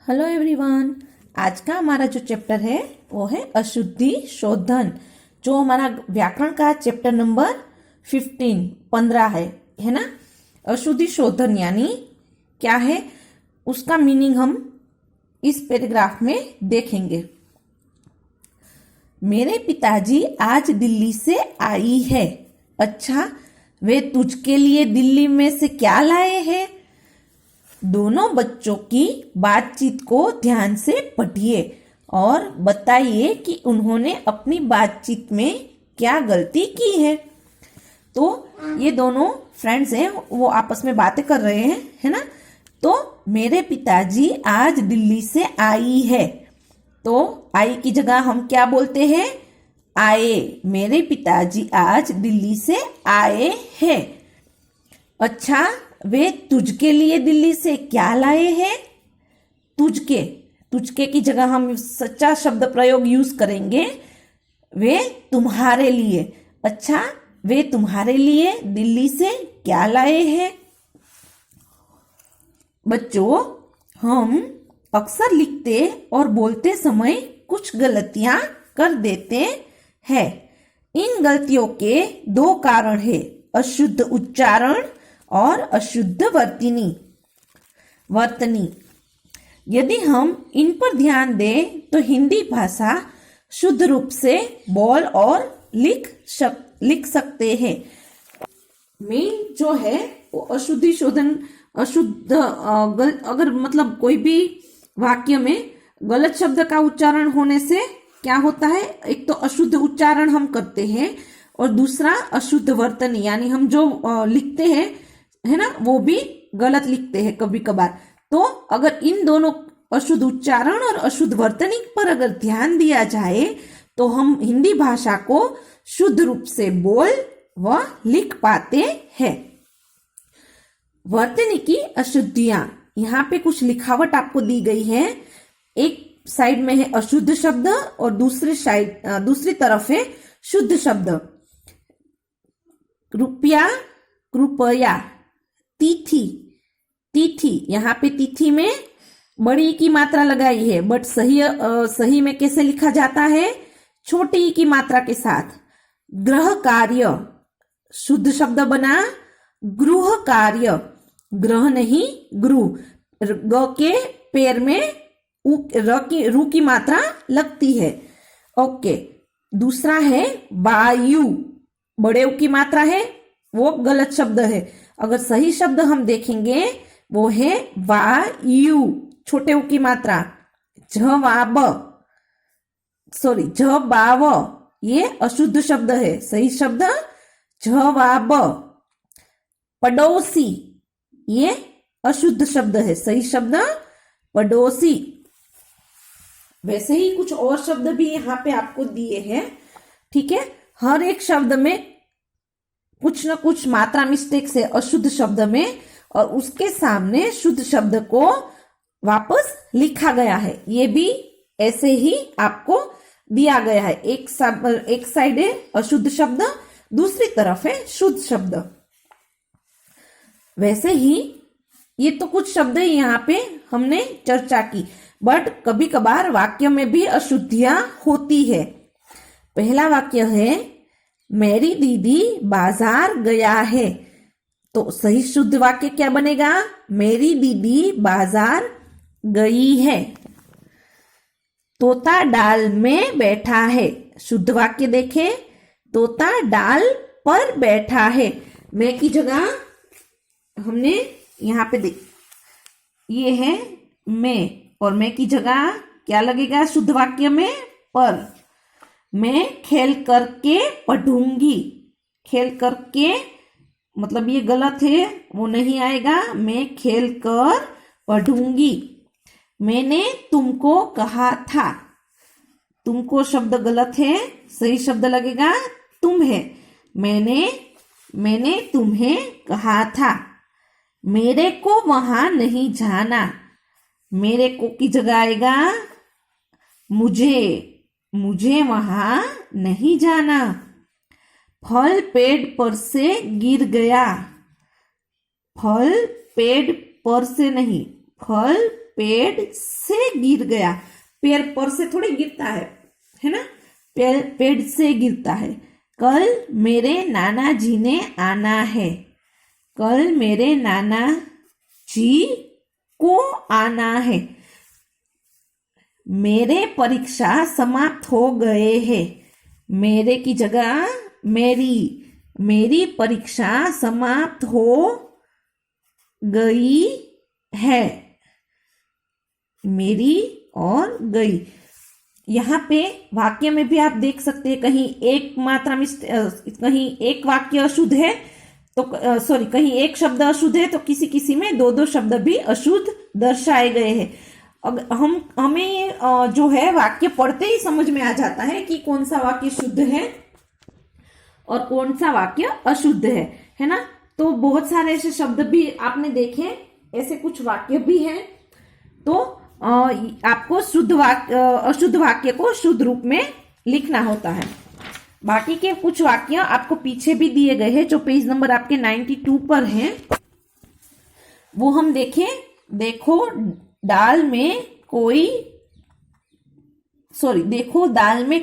Hello everyone. आज का हमारा जो चैप्टर है वो है अशुद्धि शोधन, जो हमारा व्याकरण का चैप्टर नंबर 15 है ना। अशुद्धि शोधन यानी क्या है, उसका मीनिंग हम इस पैराग्राफ में देखेंगे। मेरे पिताजी आज दिल्ली से आई है। अच्छा, वे तुझके लिए दिल्ली में से क्या लाए हैं? दोनों बच्चों की बातचीत को ध्यान से पढ़िए और बताइए कि उन्होंने अपनी बातचीत में क्या गलती की है। तो ये दोनों फ्रेंड्स हैं, वो आपस में बातें कर रहे हैं, है ना। तो मेरे पिताजी आज दिल्ली से आई है, तो आई की जगह हम क्या बोलते हैं? आए। मेरे पिताजी आज दिल्ली से आए हैं। अच्छा, वे तुझके लिए दिल्ली से क्या लाए हैं? तुझके, तुझके की जगह हम सच्चा शब्द प्रयोग यूज करेंगे, वे तुम्हारे लिए। अच्छा, वे तुम्हारे लिए दिल्ली से क्या लाए हैं? बच्चों, हम अक्सर लिखते और बोलते समय कुछ गलतियां कर देते हैं। इन गलतियों के दो कारण है, अशुद्ध उच्चारण और अशुद्ध वर्तनी। यदि हम इन पर ध्यान दें तो हिंदी भाषा शुद्ध रूप से बोल और लिख सकते हैं। मेन जो है वो अशुद्धि शोधन, अगर मतलब कोई भी वाक्य में गलत शब्द का उच्चारण होने से क्या होता है, एक तो अशुद्ध उच्चारण हम करते हैं और दूसरा अशुद्ध वर्तन, यानी हम जो लिखते हैं, है ना, वो भी गलत लिखते हैं कभी कभार। तो अगर इन दोनों अशुद्ध उच्चारण और अशुद्ध वर्तनी पर अगर ध्यान दिया जाए तो हम हिंदी भाषा को शुद्ध रूप से बोल व लिख पाते हैं। वर्तनी की अशुद्धियां, यहाँ पे कुछ लिखावट आपको दी गई है। एक साइड में है अशुद्ध शब्द और दूसरी तरफ है शुद्ध शब्द। रुपया, कृपया, तिथि, यहाँ पे तिथि में बड़ी की मात्रा लगाई है, बट सही में कैसे लिखा जाता है? छोटी की मात्रा के साथ। गृह कार्य, शुद्ध शब्द बना गृह कार्य, ग्रह नहीं गृह। ग के पैर में रू की मात्रा लगती है। ओके, दूसरा है वायु, बड़े उ की मात्रा है, वो गलत शब्द है। अगर सही शब्द हम देखेंगे वो है वायु, छोटे उ की मात्रा। जवाब, ये अशुद्ध शब्द है। सही शब्द जवाब। पड़ोसी, ये अशुद्ध शब्द है। सही शब्द पड़ोसी। वैसे ही कुछ और शब्द भी यहाँ पे आपको दिए हैं, ठीक है। हर एक शब्द में कुछ न कुछ मात्रा मिस्टेक से अशुद्ध शब्द में, और उसके सामने शुद्ध शब्द को वापस लिखा गया है। ये भी ऐसे ही आपको दिया गया है। एक साइड है अशुद्ध शब्द, दूसरी तरफ है शुद्ध शब्द। वैसे ही ये तो कुछ शब्द यहाँ पे हमने चर्चा की, बट कभी कभार वाक्य में भी अशुद्धियां होती है। पहला वाक्य है मेरी दीदी बाजार गया है, तो सही शुद्ध वाक्य क्या बनेगा? मेरी दीदी बाजार गई है। तोता डाल में बैठा है, शुद्ध वाक्य देखे, तोता डाल पर बैठा है। मैं की जगह हमने यहाँ पे देख, ये है मैं, और मैं की जगह क्या लगेगा शुद्ध वाक्य में? पर। मैं खेल करके पढ़ूंगी, खेल करके मतलब ये गलत है, वो नहीं आएगा। मैं खेल कर पढ़ूंगी। मैंने तुमको कहा था, तुमको शब्द गलत है, सही शब्द लगेगा तुम है। मैंने तुम्हें कहा था। मेरे को वहां नहीं जाना, मेरे को की जगह आएगा मुझे वहां नहीं जाना। फल पेड़ पर से गिर गया, फल पेड़ पर से नहीं, फल पेड़ से गिर गया। पेड़ पर से थोड़ी गिरता है ना, पेड़ से गिरता है। कल मेरे नाना जी ने आना है। कल मेरे नाना जी को आना है। मेरे परीक्षा समाप्त हो गए हैं। मेरे की जगह मेरी परीक्षा समाप्त हो गई है। मेरी और गई। यहाँ पे वाक्य में भी आप देख सकते हैं कहीं एक मात्रा में कहीं एक वाक्य अशुद्ध है तो कहीं एक शब्द अशुद्ध है तो किसी किसी में दो दो शब्द भी अशुद्ध दर्शाए गए हैं। हमें जो है वाक्य पढ़ते ही समझ में आ जाता है कि कौन सा वाक्य शुद्ध है और कौन सा वाक्य अशुद्ध है ना। तो बहुत सारे ऐसे शब्द भी आपने देखे, ऐसे कुछ वाक्य भी हैं। तो आपको शुद्ध वाक्य अशुद्ध वाक्य को शुद्ध रूप में लिखना होता है। बाकी के कुछ वाक्य आपको पीछे भी दिए गए हैं जो पेज नंबर आपके 92 पर हैं, वो हम देखें। देखो दाल में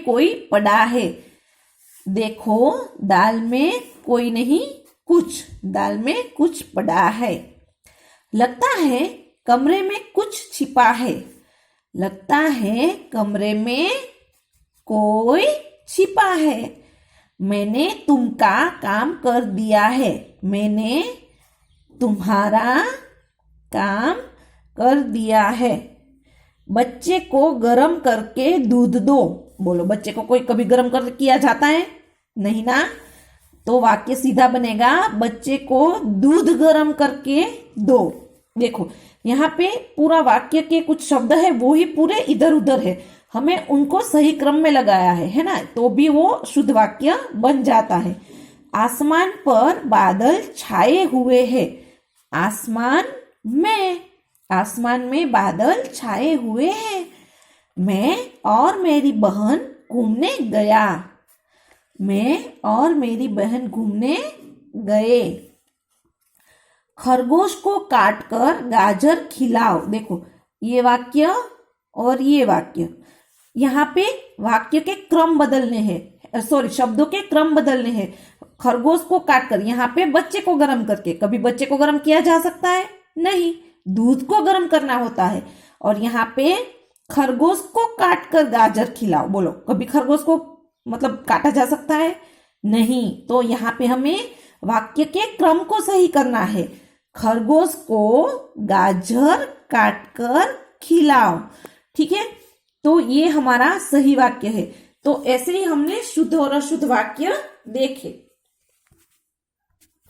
कोई पड़ा है। देखो दाल में कोई नहीं कुछ, दाल में कुछ पड़ा है। लगता है कमरे में कुछ छिपा है। लगता है कमरे में कोई छिपा है। मैंने तुमका काम कर दिया है। मैंने तुम्हारा काम कर दिया है। बच्चे को गर्म करके दूध दो। बोलो, बच्चे को कोई कभी गर्म कर किया जाता है? नहीं ना। तो वाक्य सीधा बनेगा, बच्चे को दूध गर्म करके दो। देखो यहाँ पे पूरा वाक्य के कुछ शब्द है वो ही पूरे इधर उधर है, हमें उनको सही क्रम में लगाया है ना, तो भी वो शुद्ध वाक्य बन जाता है। आसमान पर बादल छाए हुए हैं। आसमान में बादल छाए हुए हैं। मैं और मेरी बहन घूमने गया। मैं और मेरी बहन घूमने गए। खरगोश को काटकर गाजर खिलाओ। देखो ये वाक्य और ये वाक्य, यहाँ पे वाक्य के क्रम बदलने हैं, शब्दों के क्रम बदलने हैं। खरगोश को काटकर, यहाँ पे बच्चे को गर्म करके, कभी बच्चे को गर्म किया जा सकता है? नहीं, दूध को गर्म करना होता है। और यहाँ पे खरगोश को काटकर गाजर खिलाओ। बोलो, कभी खरगोश को मतलब काटा जा सकता है? नहीं। तो यहाँ पे हमें वाक्य के क्रम को सही करना है। खरगोश को गाजर काटकर खिलाओ। ठीक है, तो ये हमारा सही वाक्य है। तो ऐसे ही हमने शुद्ध और अशुद्ध वाक्य देखे।